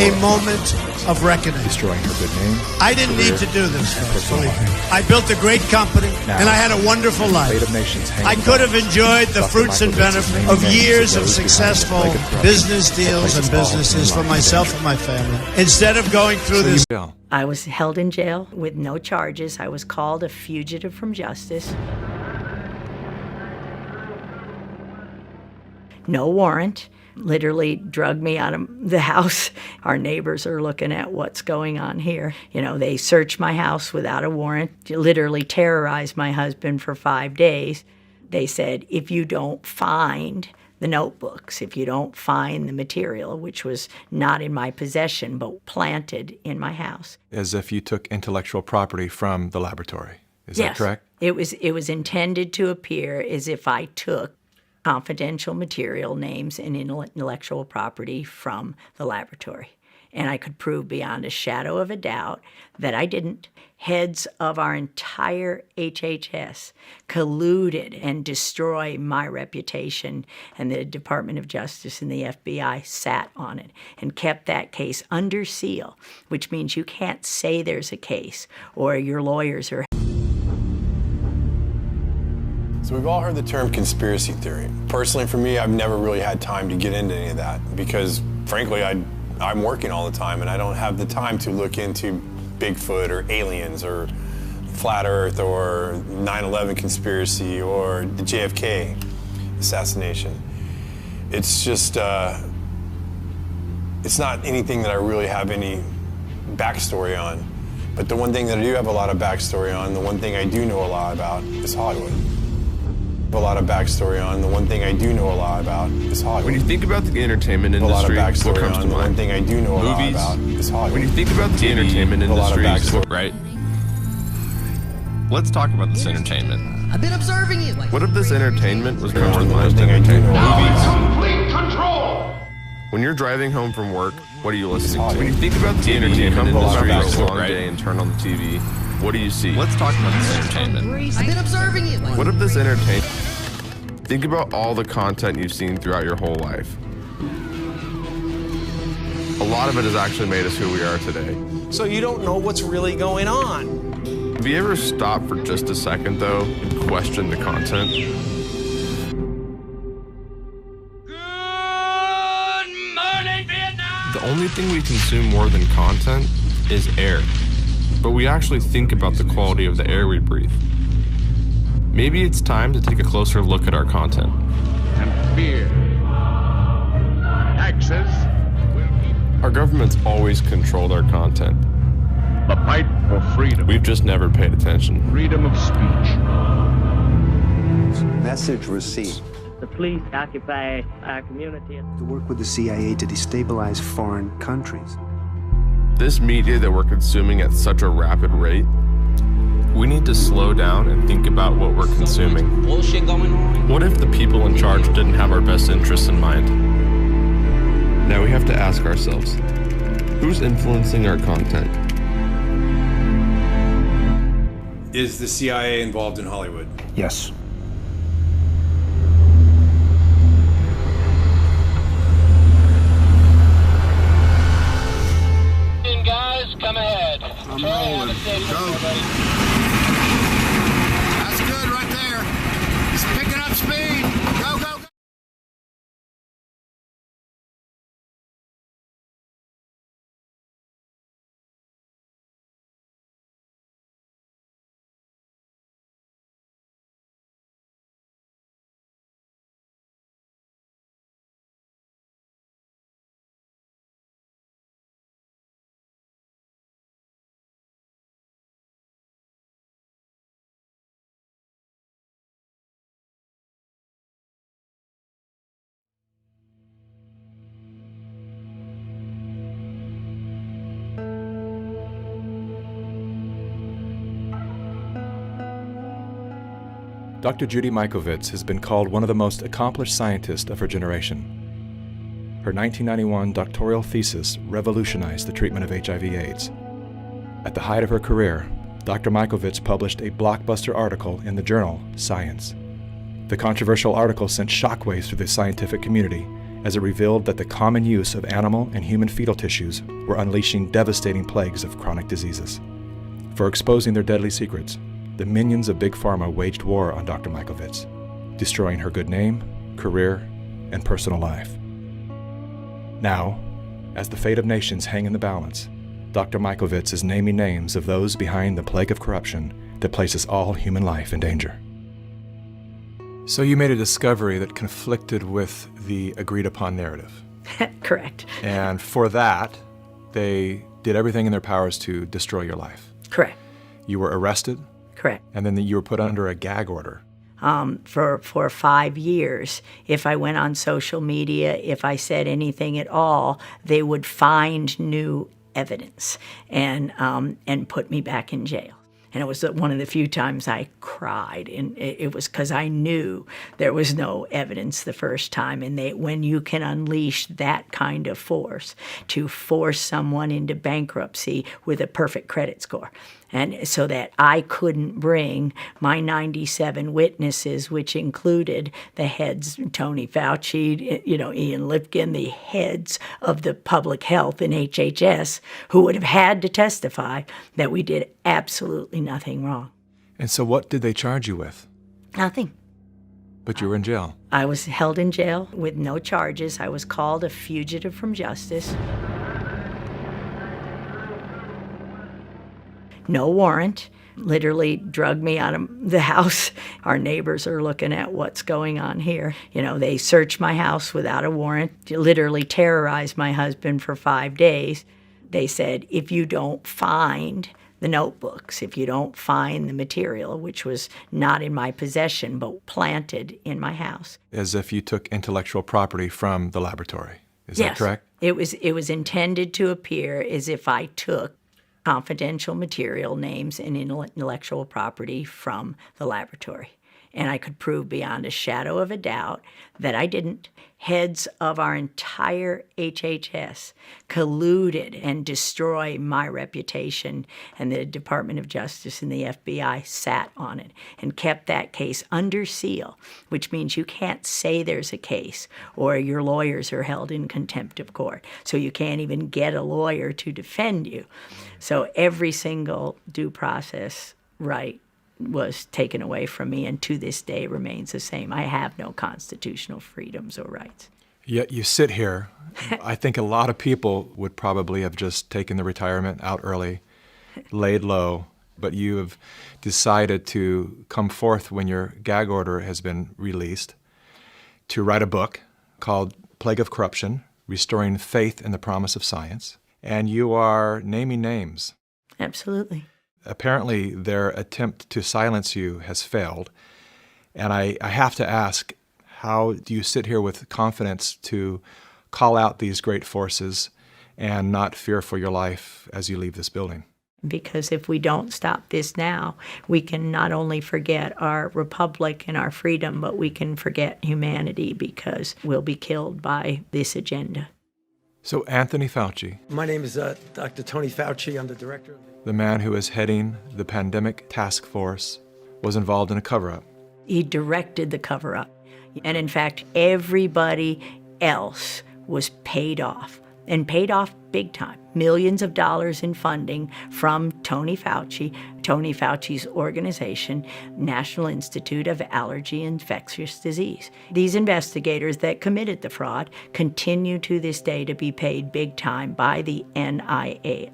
a moment of reckoning. Destroying her good name. I didn't need to do this, folks, believe me. I built a great company, and I had a wonderful life. I could have enjoyed the fruits and benefits of years of successful business deals and businesses for myself and my family, instead of going through this. I was held in jail with no charges. I was called a fugitive from justice. No warrant. Literally drugged me out of the house. Our neighbors are looking at what's going on here. You know, they searched my house without a warrant, literally terrorized my husband for 5 days. They said, if you don't find the notebooks, if you don't find the material, which was not in my possession, but planted in my house. As if you took intellectual property from the laboratory. Is that correct? It was intended to appear as if I took confidential material, names, and intellectual property from the laboratory. And I could prove beyond a shadow of a doubt that I didn't. Heads of our entire HHS colluded and destroyed my reputation, and the Department of Justice and the FBI sat on it and kept that case under seal, which means you can't say there's a case or your lawyers are. So we've all heard the term conspiracy theory. Personally, for me, I've never really had time to get into any of that because, frankly, I'm working all the time and I don't have the time to look into Bigfoot or aliens or flat Earth or 9/11 conspiracy or the JFK assassination. It's just, it's not anything that I really have any backstory on. But the one thing that I do have a lot of backstory on, the one thing I do know a lot about is Hollywood. A lot of backstory on. The one thing I do know a lot about is Hollywood. When you think about the entertainment industry, what comes to mind? The one thing I do know a lot about is Hollywood. When you think about the entertainment industry, right? Let's talk about this entertainment. I've been observing you. What if this entertainment was compromised entertainment? Movies. Complete control. When you're driving home from work, what are you listening to? When you think about the entertainment industry, it's a long day and turn on the TV. What do you see? Let's talk about this entertainment. I've been observing you. What if this entertainment? Think about all the content you've seen throughout your whole life. A lot of it has actually made us who we are today. So you don't know what's really going on. Have you ever stopped for just a second, though, and questioned the content? Good morning, Vietnam. The only thing we consume more than content is air. But we actually think about the quality of the air we breathe. Maybe it's time to take a closer look at our content. And fear. Taxes will keep. Our government's always controlled our content. The fight for freedom. We've just never paid attention. Freedom of speech. Message received. The police occupy our community. To work with the CIA to destabilize foreign countries. This media that we're consuming at such a rapid rate, we need to slow down and think about what we're consuming. Bullshit going on. What if the people in charge didn't have our best interests in mind? Now we have to ask ourselves, who's influencing our content? Is the CIA involved in Hollywood? Yes. Guys, come ahead. I'm rolling. Go. That's good right there. He's picking up speed. Go, go, go. Dr. Judy Mikovits has been called one of the most accomplished scientists of her generation. Her 1991 doctoral thesis revolutionized the treatment of HIV/AIDS. At the height of her career, Dr. Mikovits published a blockbuster article in the journal Science. The controversial article sent shockwaves through the scientific community as it revealed that the common use of animal and human fetal tissues were unleashing devastating plagues of chronic diseases. For exposing their deadly secrets, the minions of Big Pharma waged war on Dr. Mikovits, destroying her good name, career, and personal life. Now, as the fate of nations hang in the balance, Dr. Mikovits is naming names of those behind the plague of corruption that places all human life in danger. So you made a discovery that conflicted with the agreed-upon narrative. Correct. And for that, they did everything in their powers to destroy your life. Correct. You were arrested. Correct. And then you were put under a gag order. For 5 years, if I went on social media, if I said anything at all, they would find new evidence and put me back in jail. And it was one of the few times I cried, and it was because I knew there was no evidence the first time. And when you can unleash that kind of force to force someone into bankruptcy with a perfect credit score, and so that I couldn't bring my 97 witnesses, which included the heads, Tony Fauci, Ian Lipkin, the heads of the public health in HHS, who would have had to testify that we did absolutely nothing wrong. And so what did they charge you with? Nothing. But you were in jail. I was held in jail with no charges. I was called a fugitive from justice. No warrant. Literally drugged me out of the house. Our neighbors are looking at what's going on here. They searched my house without a warrant, literally terrorized my husband for 5 days. They said, if you don't find the notebooks, if you don't find the material, which was not in my possession but planted in my house. As if you took intellectual property from the laboratory. Is that correct? It was intended to appear as if I took confidential material, names, and intellectual property from the laboratory. And I could prove beyond a shadow of a doubt that I didn't. Heads of our entire HHS colluded and destroyed my reputation, and the Department of Justice and the FBI sat on it and kept that case under seal, which means you can't say there's a case or your lawyers are held in contempt of court. So you can't even get a lawyer to defend you. So every single due process right was taken away from me, and to this day remains the same. I have no constitutional freedoms or rights. Yet you sit here. I think a lot of people would probably have just taken the retirement out early, laid low, but you have decided to come forth when your gag order has been released to write a book called Plague of Corruption, Restoring Faith in the Promise of Science, and you are naming names. Absolutely. Apparently, their attempt to silence you has failed. And I have to ask, how do you sit here with confidence to call out these great forces and not fear for your life as you leave this building? Because if we don't stop this now, we can not only forget our republic and our freedom, but we can forget humanity because we'll be killed by this agenda. So Anthony Fauci. My name is Dr. Tony Fauci. I'm the director. The man who is heading the pandemic task force was involved in a cover-up. He directed the cover-up. And in fact, everybody else was paid off, and paid off big time. Millions of dollars in funding from Tony Fauci's organization, National Institute of Allergy and Infectious Disease. These investigators that committed the fraud continue to this day to be paid big time by the NIAID.